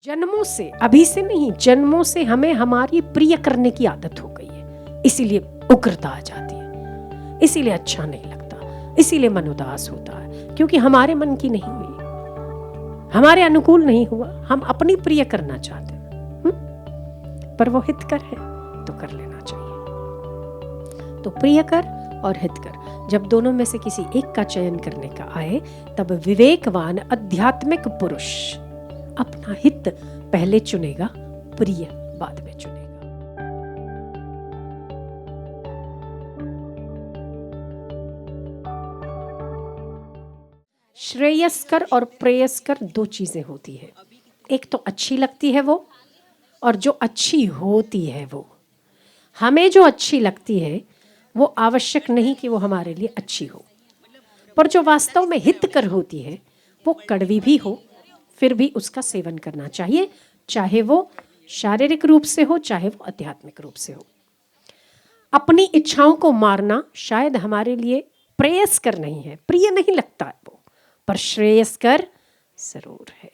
जन्मों से, अभी से नहीं, जन्मों से हमें हमारी प्रिय करने की आदत हो गई है, इसीलिए उग्रता आ जाती है, इसीलिए अच्छा नहीं लगता, इसीलिए मन उदास होता है, क्योंकि हमारे मन की नहीं हुई, हमारे अनुकूल नहीं हुआ, हम अपनी प्रिय करना चाहते हैं, पर वो हितकर है तो कर लेना चाहिए। तो प्रिय कर और हितकर, जब दोनों में से किसी एक का चयन करने का आए, तब विवेकवान आध्यात्मिक पुरुष अपना हित पहले चुनेगा, प्रिय बाद में चुनेगा। श्रेयस्कर और प्रेयस्कर दो चीजें होती है, एक तो अच्छी लगती है वो, और जो अच्छी होती है वो। हमें जो अच्छी लगती है वो आवश्यक नहीं कि वो हमारे लिए अच्छी हो, पर जो वास्तव में हितकर होती है वो कड़वी भी हो फिर भी उसका सेवन करना चाहिए, चाहे वो शारीरिक रूप से हो चाहे वो आध्यात्मिक रूप से हो। अपनी इच्छाओं को मारना शायद हमारे लिए प्रेयस्कर नहीं है, प्रिय नहीं लगता है वो, पर श्रेयस्कर जरूर है।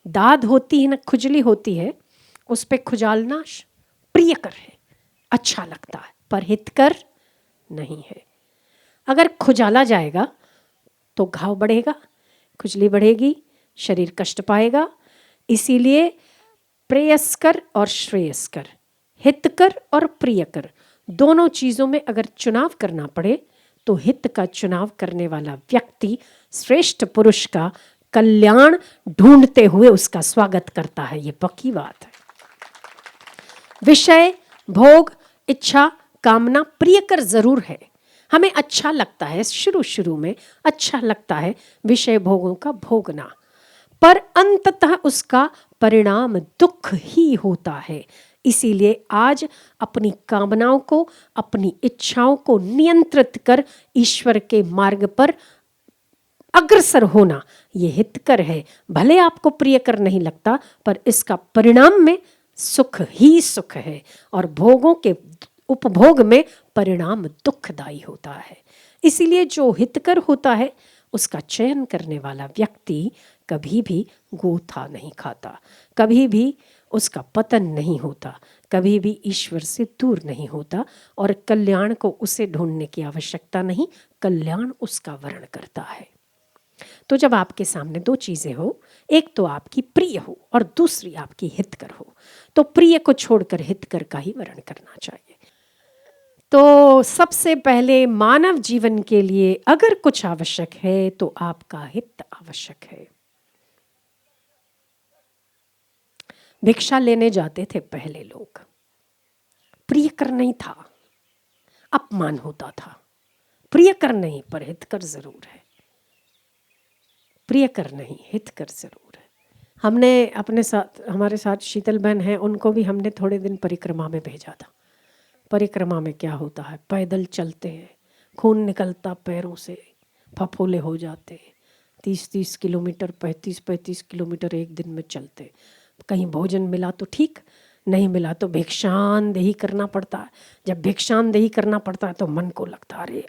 दाद होती है ना, खुजली होती है, उस पे खुजालना प्रियकर है, अच्छा लगता है, पर हितकर नहीं है। अगर खुजाला जाएगा तो घाव बढ़ेगा, खुजली बढ़ेगी, शरीर कष्ट पाएगा। इसीलिए प्रेयस्कर और श्रेयस्कर, हितकर और प्रियकर, दोनों चीजों में अगर चुनाव करना पड़े तो हित का चुनाव करने वाला व्यक्ति श्रेष्ठ पुरुष का कल्याण ढूंढते हुए उसका स्वागत करता है, ये पक्की बात है। विषय, भोग, इच्छा, कामना प्रियकर जरूर है, हमें अच्छा लगता है, शुरू में अच्छा लगता है विषय भोगों का भोगना, पर अंततः उसका परिणाम दुख ही होता है। इसीलिए आज अपनी कामनाओं को, अपनी इच्छाओं को नियंत्रित कर ईश्वर के मार्ग पर अग्रसर होना ये हितकर है। भले आपको प्रियकर नहीं लगता, पर इसका परिणाम में सुख ही सुख है, और भोगों के उपभोग में परिणाम दुखदायी होता है। इसीलिए जो हितकर होता है उसका चयन करने वाला व्यक्ति कभी भी गोथा नहीं खाता, कभी भी उसका पतन नहीं होता, कभी भी ईश्वर से दूर नहीं होता, और कल्याण को उसे ढूंढने की आवश्यकता नहीं, कल्याण उसका वर्ण करता है। तो जब आपके सामने दो चीजें हो, एक तो आपकी प्रिय हो और दूसरी आपकी हितकर हो, तो प्रिय को छोड़कर हितकर का ही वर्ण करना चाहिए। तो सबसे पहले मानव जीवन के लिए अगर कुछ आवश्यक है तो आपका हित आवश्यक है। भिक्षा लेने जाते थे पहले लोग, प्रियकर नहीं था, अपमान होता था, प्रियकर नहीं पर हितकर जरूर है, प्रियकर नहीं हितकर जरूर है। हमने अपने साथ, हमारे साथ शीतल बहन है, उनको भी हमने थोड़े दिन परिक्रमा में भेजा था। परिक्रमा में क्या होता है, पैदल चलते हैं, खून निकलता पैरों से, फफोले हो जाते, 30-30 किलोमीटर, 35-35 किलोमीटर एक दिन में चलते। कहीं भोजन मिला तो ठीक, नहीं मिला तो भिक्षांदेही करना पड़ता है। जब भिक्षांदेही करना पड़ता है तो मन को लगता है अरे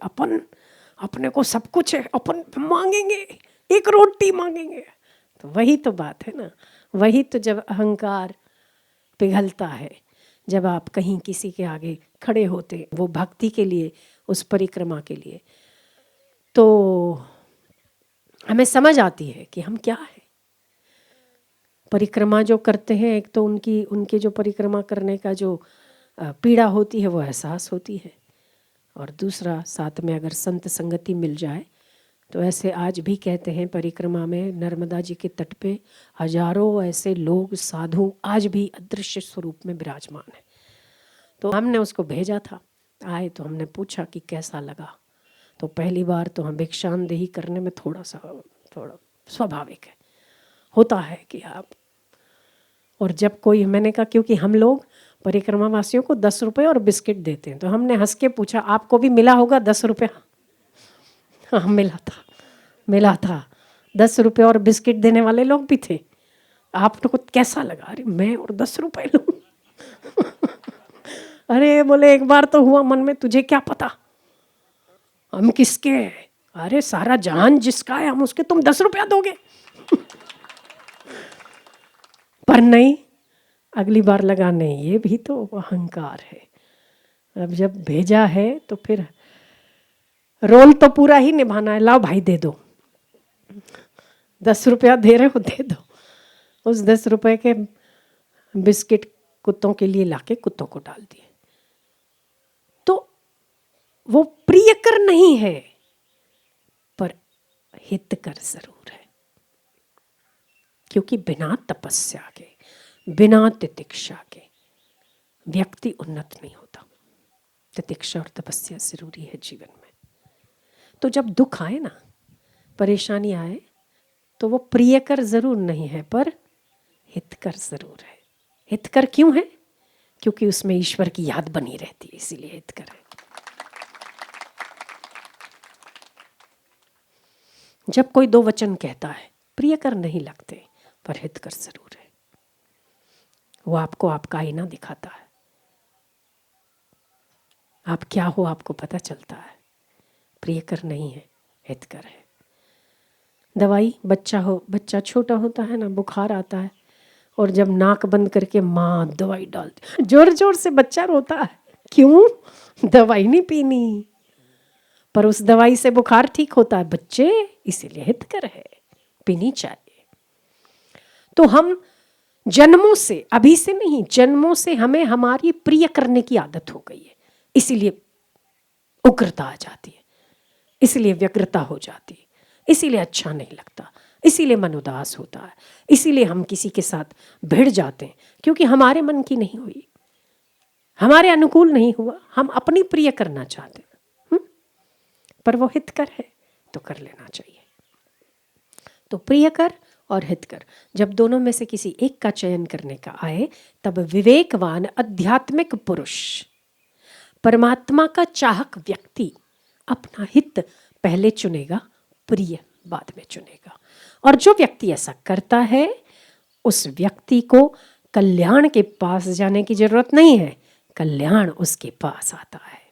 अपने को सब कुछ है, अपन मांगेंगे, एक रोटी मांगेंगे। तो वही तो बात है ना, वही तो जब अहंकार पिघलता है, जब आप कहीं किसी के आगे खड़े होते वो भक्ति के लिए, उस परिक्रमा के लिए, तो हमें समझ आती है कि हम क्या है। परिक्रमा जो करते हैं, एक तो उनके जो परिक्रमा करने का जो पीड़ा होती है वो एहसास होती है, और दूसरा साथ में अगर संत संगति मिल जाए तो ऐसे आज भी कहते हैं परिक्रमा में नर्मदा जी के तट पे हजारों ऐसे लोग साधु आज भी अदृश्य स्वरूप में विराजमान है। तो हमने उसको भेजा था, आए तो हमने पूछा कि कैसा लगा। तो पहली बार तो हम भिक्षांदेही करने में थोड़ा स्वाभाविक है, होता है कि आप, और जब कोई, मैंने कहा क्योंकि हम लोग परिक्रमा वासियों को 10 रुपये और बिस्किट देते हैं, तो हमने हंस के पूछा आपको भी मिला होगा 10 रुपये? हाँ मिला था 10 रुपये और बिस्किट देने वाले लोग भी थे। आपको कैसा लगा? अरे मैं और 10 रुपये लूँ अरे बोले एक बार तो हुआ मन में, तुझे क्या पता हम किसके हैं? अरे सारा जहान जिसका है, हम उसके तुम 10 रुपया दोगे पर नहीं, अगली बार लगा नहीं, ये भी तो अहंकार है। अब जब भेजा है तो फिर रोल तो पूरा ही निभाना है। लाओ भाई दे दो, 10 रुपया दे रहे हो दे दो। उस 10 रुपए के बिस्किट कुत्तों के लिए लाके कुत्तों को डाल दिए। तो वो प्रियकर नहीं है, पर हितकर जरूर है। क्योंकि बिना तपस्या के, बिना तितिक्षा के व्यक्ति उन्नत नहीं होता। तितिक्षा और तपस्या जरूरी है जीवन में। तो जब दुख आए ना, परेशानी आए, तो वो प्रियकर जरूर नहीं है, पर हितकर जरूर है। हितकर क्यों है? क्योंकि उसमें ईश्वर की याद बनी रहती है, इसीलिए हितकर है। जब कोई 2 वचन कहता है, प्रियकर नहीं लगते, पर हितकर जरूर है। वो आपको आपका आईना दिखाता है। आप क्या हो आपको पता चलता है। प्रियकर नहीं है, हितकर है। दवाई, बच्चा हो, बच्चा छोटा होता है ना, बुखार आता है, और जब नाक बंद करके माँ दवाई डालती, जोर जोर से बच्चा रोता है। क्यों? दवाई नहीं पीनी, पर उस दवाई से बुखार ठीक होता है बच्चे, इसीलिए हितकर है, पीनी चाहिए। तो हम जन्मों से, अभी से नहीं, जन्मों से हमें हमारी प्रिय करने की आदत हो गई है, इसीलिए उग्रता आ जाती है, इसीलिए व्यग्रता हो जाती है, इसीलिए अच्छा नहीं लगता, इसीलिए मन उदास होता है, इसीलिए हम किसी के साथ भिड़ जाते हैं, क्योंकि हमारे मन की नहीं हुई, हमारे अनुकूल नहीं हुआ, हम अपनी प्रिय करना चाहते हैं। पर वो हितकर है तो कर लेना चाहिए। तो प्रियकर और हितकर, जब दोनों में से किसी एक का चयन करने का आए, तब विवेकवान आध्यात्मिक पुरुष, परमात्मा का चाहक व्यक्ति अपना हित पहले चुनेगा, प्रिय बाद में चुनेगा। और जो व्यक्ति ऐसा करता है, उस व्यक्ति को कल्याण के पास जाने की जरूरत नहीं है, कल्याण उसके पास आता है।